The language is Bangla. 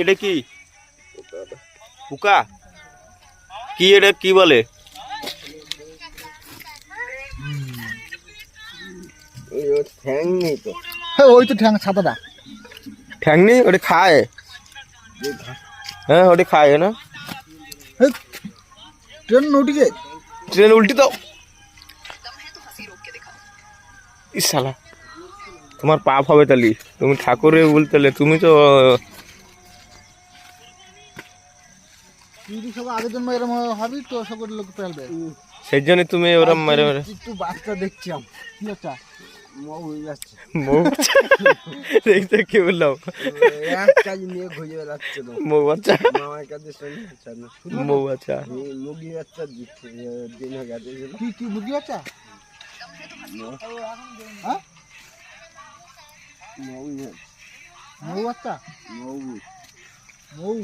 এটা কি পোকা? কি এটা কি বলে? ঠ্যাং নেই তো। হ্যাঁ ওই তো ঠ্যাং ছাতাটা। ঠ্যাং নেই, ওটা খায়। হ্যাঁ ওটা খায় না। ট্রেন উঠিছে, ট্রেন উল্টি দাও। ইস শালা, তোমার পাপ হবে তালি। তুমি ঠাকুরে বলতে তুমি তো তুই সব আগের জন্ম এরম হবি তো সকল লোক পেলবে। সেই জন্য তুমি ওরা মেরে মেরে একটু বাচ্চা দেখছিলাম। কি বাচ্চা? মৌ হয়ে যাচ্ছে। মৌ বাচ্চা দেখতে কি বললাম? এক কাজ নিয়ে ঘুরে বেড়াচ্ছে তো। মৌ বাচ্চা, মামার কাছে শুনে না। মৌ বাচ্চা। মুরগি বাচ্চা দিন হয়ে গেছে। কি মুরগি বাচ্চা? হ্যাঁ মৌ মৌ বাচ্চা, মৌ মৌ।